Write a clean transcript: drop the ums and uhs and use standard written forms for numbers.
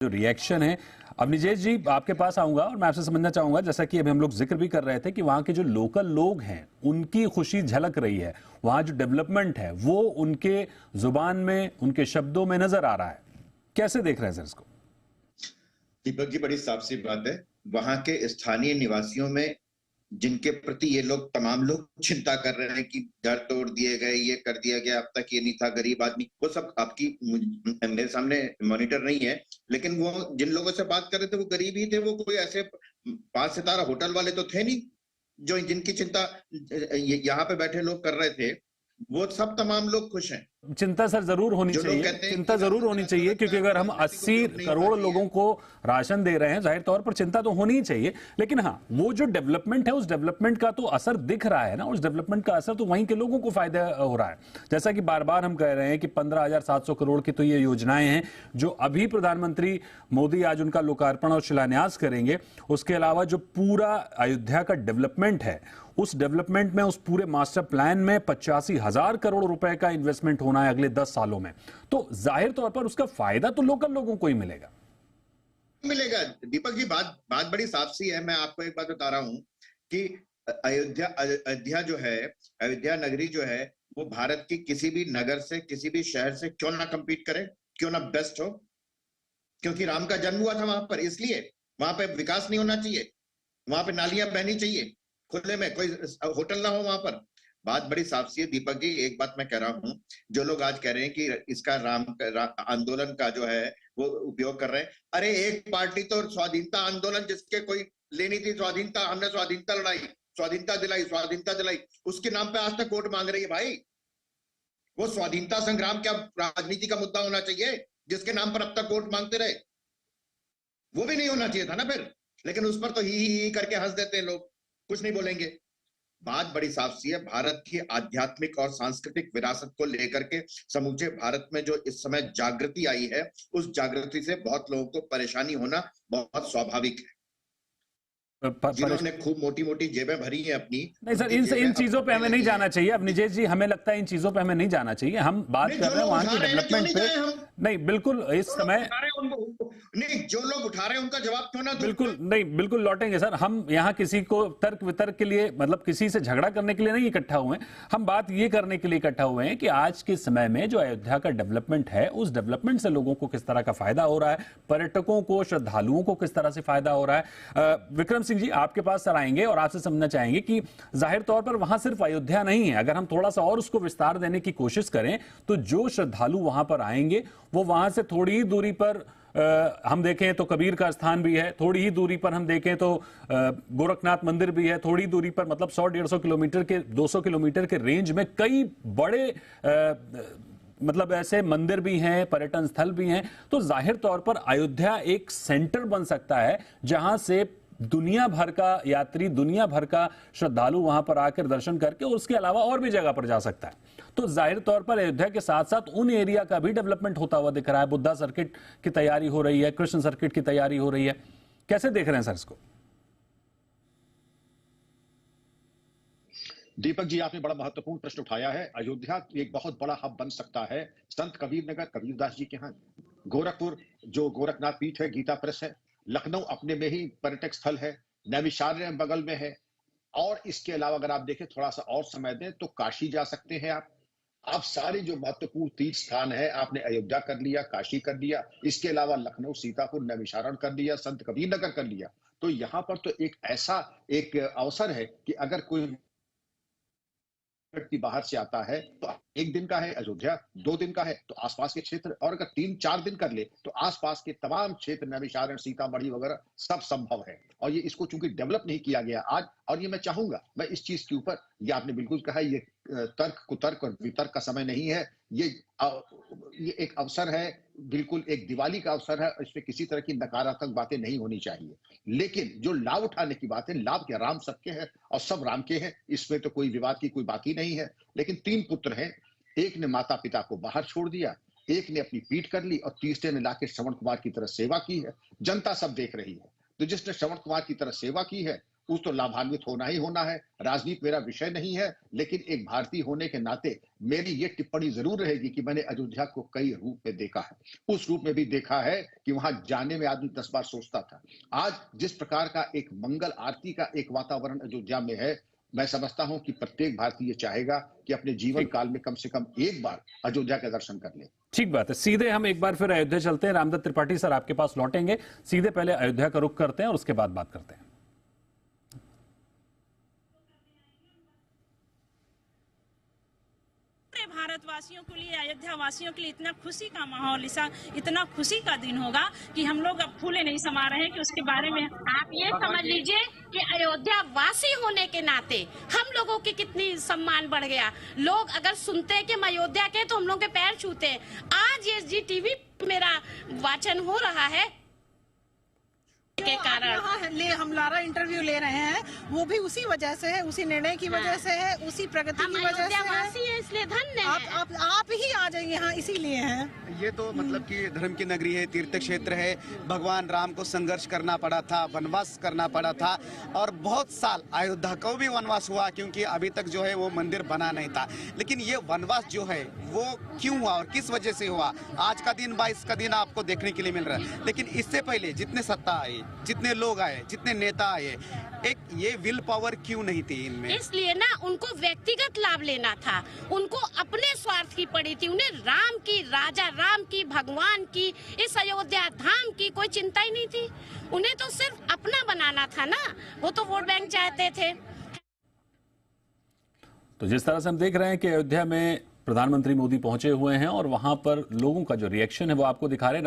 जो रिएक्शन है। अब निजेश जी आपके पास आऊंगा और मैं आपसे समझना चाहूंगा, जैसा कि अभी हम लोग जिक्र भी कर रहे थे कि वहां के जो लोकल लोग हैं उनकी खुशी झलक रही है, वहां जो डेवलपमेंट है वो उनके जुबान में, उनके शब्दों में नजर आ रहा है। कैसे देख रहे हैं सर इसको? दीपक जी, बड़ी साफ सी बात है। वहां के स्थानीय निवासियों में जिनके प्रति ये लोग तमाम लोग चिंता कर रहे हैं कि घर तोड़ दिए गए, ये कर दिया गया, अब तक ये नहीं था, गरीब आदमी, वो सब आपकी मेरे सामने मॉनिटर नहीं है, लेकिन वो जिन लोगों से बात कर रहे थे वो गरीब ही थे। वो कोई ऐसे 5 सितारा होटल वाले तो थे नहीं जो जिनकी चिंता यहाँ पे बैठे लोग कर रहे थे। वो सब तमाम लोग खुश हैं। चिंता सर जरूर होनी चाहिए, चिंता जरूर होनी चाहिए, क्योंकि अगर हम 80 करोड़ लोगों को राशन दे रहे हैं, जाहिर तौर पर चिंता तो होनी ही चाहिए। लेकिन हाँ, वो जो डेवलपमेंट है उस डेवलपमेंट का तो असर दिख रहा है ना, उस डेवलपमेंट का असर तो वहीं के लोगों को फायदा हो रहा है। जैसा कि बार बार हम कह रहे हैं कि 15,700 करोड़ की तो ये योजनाएं हैं जो अभी प्रधानमंत्री मोदी आज उनका लोकार्पण और शिलान्यास करेंगे। उसके अलावा जो पूरा अयोध्या का डेवलपमेंट है, उस डेवलपमेंट में, उस पूरे मास्टर प्लान में 85,000 करोड़ रुपए का इन्वेस्टमेंट होना है अगले 10 सालों में। तो जाहिर तौर पर उसका फायदा तो लोकल लोगों को ही मिलेगा। दीपक जी, बात बड़ी साफ सी है। मैं आपको एक बात बता रहा हूं कि अयोध्या जो है, अयोध्या नगरी जो है, वो भारत की किसी भी नगर से, किसी भी शहर से क्यों ना कंपीट करे, क्यों ना बेस्ट हो, क्योंकि राम का जन्म हुआ था वहां पर। इसलिए वहां पे विकास नहीं होना चाहिए, वहां पे नालियां बहनी चाहिए खुले में, कोई होटल ना हो वहां पर। बात बड़ी साफ सी है दीपक जी। एक बात मैं कह रहा हूं, जो लोग आज कह रहे हैं कि इसका आंदोलन का जो है वो उपयोग कर रहे हैं, अरे एक पार्टी तो स्वाधीनता आंदोलन जिसके कोई लेनी थी, स्वाधीनता, हमने स्वाधीनता लड़ाई, स्वाधीनता दिलाई, स्वाधीनता दिलाई, उसके नाम पे आज तक वोट मांग रही है भाई। वो स्वाधीनता संग्राम क्या राजनीति का मुद्दा होना चाहिए जिसके नाम पर अब तक वोट मांगते रहे? वो भी नहीं होना चाहिए था ना फिर। लेकिन उस पर तो ही करके हंस देते हैं लोग, कुछ नहीं बोलेंगे। बात बड़ी साफ सी है। भारत की आध्यात्मिक और सांस्कृतिक विरासत को लेकर के समूचे भारत में जो इस समय जागृति आई है, उस जागृति से बहुत लोगों को परेशानी होना बहुत स्वाभाविक है। जिन्होंने खूब मोटी मोटी जेबें भरी हैं अपनी। नहीं सर, इन चीजों पे हमें नहीं जाना चाहिए। अब निजेश जी, हमें लगता है इन चीजों पे हमें नहीं जाना चाहिए। हम बात कर रहे हैं वहां की डेवलपमेंट पे। नहीं, बिल्कुल इस समय नहीं, जो लोग उठा रहे हैं उनका जवाब क्यों ना? बिल्कुल नहीं, बिल्कुल लौटेंगे सर। हम यहाँ किसी को तर्क वितर्क के लिए, मतलब किसी से झगड़ा करने के लिए नहीं इकट्ठा हुए हैं। हम बात ये करने के लिए इकट्ठा हुए हैं कि आज के समय में जो अयोध्या का डेवलपमेंट है, उस डेवलपमेंट से लोगों को किस तरह का फायदा हो रहा है, पर्यटकों को, श्रद्धालुओं को किस तरह से फायदा हो रहा है। विक्रम सिंह जी, आपके पास सर आएंगे और आपसे समझना चाहेंगे कि जाहिर तौर पर वहां सिर्फ अयोध्या नहीं है। अगर हम थोड़ा सा और उसको विस्तार देने की कोशिश करें तो जो श्रद्धालु वहां पर आएंगे वो वहां से थोड़ी ही दूरी पर हम देखें तो कबीर का स्थान भी है, थोड़ी ही दूरी पर हम देखें तो गोरखनाथ मंदिर भी है, थोड़ी दूरी पर, मतलब 100-150 किलोमीटर के, 200 किलोमीटर के रेंज में कई बड़े मतलब ऐसे मंदिर भी हैं, पर्यटन स्थल भी हैं। तो जाहिर तौर पर अयोध्या एक सेंटर बन सकता है जहां से दुनिया भर का यात्री, दुनिया भर का श्रद्धालु वहां पर आकर दर्शन करके और उसके अलावा और भी जगह पर जा सकता है। तो जाहिर तौर पर अयोध्या के साथ साथ उन एरिया का भी डेवलपमेंट होता हुआ दिख रहा है। बुद्धा सर्किट की तैयारी हो रही है, कृष्ण सर्किट की तैयारी हो रही है। कैसे देख रहे हैं सर इसको? दीपक जी, आपने बड़ा महत्वपूर्ण प्रश्न उठाया है। अयोध्या एक बहुत बड़ा हब बन सकता है। संत कबीर नगर, कबीरदास जी के यहाँ, गोरखपुर जो गोरखनाथ पीठ है, गीता प्रेस है, लखनऊ अपने में ही पर्यटक स्थल है, नैमिषारण्य बगल में है, और इसके अलावा अगर आप देखें, थोड़ा सा और समय दें तो काशी जा सकते हैं आप सारे जो महत्वपूर्ण तीर्थ स्थान है, आपने अयोध्या कर लिया, काशी कर लिया, इसके अलावा लखनऊ, सीतापुर, नैमिषारण्य कर लिया, संत कबीर नगर कर लिया। तो यहाँ पर तो एक ऐसा एक अवसर है कि अगर कोई व्यक्ति बाहर से आता है तो 1 दिन का है अयोध्या, 2 दिन का है तो आसपास के क्षेत्र, और अगर 3-4 दिन कर ले तो आसपास के तमाम क्षेत्र, नैमिषारण्य, सीतामढ़ी वगैरह सब संभव है। और ये इसको चूंकि डेवलप नहीं किया गया आज, और ये मैं चाहूंगा, मैं इस चीज के ऊपर, ये आपने बिल्कुल कहा, ये तर्क कुतर्क और वितर्क का समय नहीं है। ये एक अवसर है, बिल्कुल एक दिवाली का अवसर है। इसमें किसी तरह की नकारात्मक बातें नहीं होनी चाहिए, लेकिन जो लाभ उठाने की बात है, लाभ क्या, राम सबके हैं और सब राम के हैं, इसमें तो कोई विवाद की कोई बात ही नहीं है। लेकिन 3 पुत्र हैं, एक ने माता पिता को बाहर छोड़ दिया, एक ने अपनी पीठ कर ली, और तीसरे ने लाके श्रवण कुमार की तरह सेवा की है। जनता सब देख रही है। तो जिसने श्रवण कुमार की तरह सेवा की है उस तो लाभान्वित होना ही होना है। राजनीति मेरा विषय नहीं है, लेकिन एक भारतीय होने के नाते मेरी ये टिप्पणी जरूर रहेगी कि मैंने अयोध्या को कई रूप में देखा है। उस रूप में भी देखा है कि वहां जाने में आदमी 10 बार सोचता था। आज जिस प्रकार का एक मंगल आरती का एक वातावरण अयोध्या में है, मैं समझता हूं कि प्रत्येक भारतीय चाहेगा कि अपने जीवन काल में कम से कम एक बार अयोध्या के दर्शन कर ले। ठीक बात है। सीधे हम एक बार फिर अयोध्या चलते हैं। रामदत्त त्रिपाठी सर आपके पास लौटेंगे। सीधे पहले अयोध्या का रुख करते हैं और उसके बाद बात करते हैं। भारतवासियों के लिए, अयोध्या वासियों के लिए इतना खुशी का माहौल, इतना खुशी का दिन होगा कि हम लोग अब फूले नहीं समा रहे हैं कि उसके बारे में आप ये समझ लीजिए कि अयोध्या वासी होने के नाते हम लोगों की कितनी सम्मान बढ़ गया। लोग अगर सुनते हैं कि हम अयोध्या के, तो हम लोग के पैर छूते हैं। आज ये जी टीवी मेरा वाचन हो रहा है के कारण हम लारा इंटरव्यू ले रहे हैं, वो भी उसी वजह से है, उसी निर्णय की वजह से है, उसी प्रगति की वजह से है। इसलिए धन्य है। आप ही आ जाइए यहाँ, इसीलिए हैं। ये तो मतलब कि धर्म की नगरी है, तीर्थ क्षेत्र है। भगवान राम को संघर्ष करना पड़ा था, वनवास करना पड़ा था, और बहुत साल अयोध्या को भी वनवास हुआ, क्योंकि अभी तक जो है वो मंदिर बना नहीं था। लेकिन ये वनवास जो है वो क्यों हुआ और किस वजह से हुआ, आज का दिन 22 का दिन आपको देखने के लिए मिल रहा है। लेकिन इससे पहले जितने सत्ता आई, जितने लोग आए, जितने नेता आए, एक ये विल पावर क्यों नहीं थी इनमें? इसलिए ना उनको व्यक्तिगत लाभ लेना था, उनको अपने स्वार्थ की पड़ी थी। उन्हें राम की, राजा राम की, भगवान की, इस अयोध्या धाम की कोई चिंता ही नहीं थी। उन्हें तो सिर्फ अपना बनाना था ना, वो तो वोट बैंक चाहते थे। तो जिस तरह से हम देख रहे हैं कि अयोध्या में प्रधानमंत्री मोदी पहुंचे हुए हैं और वहां पर लोगों का जो रिएक्शन है वो आपको दिखा रहे हैं।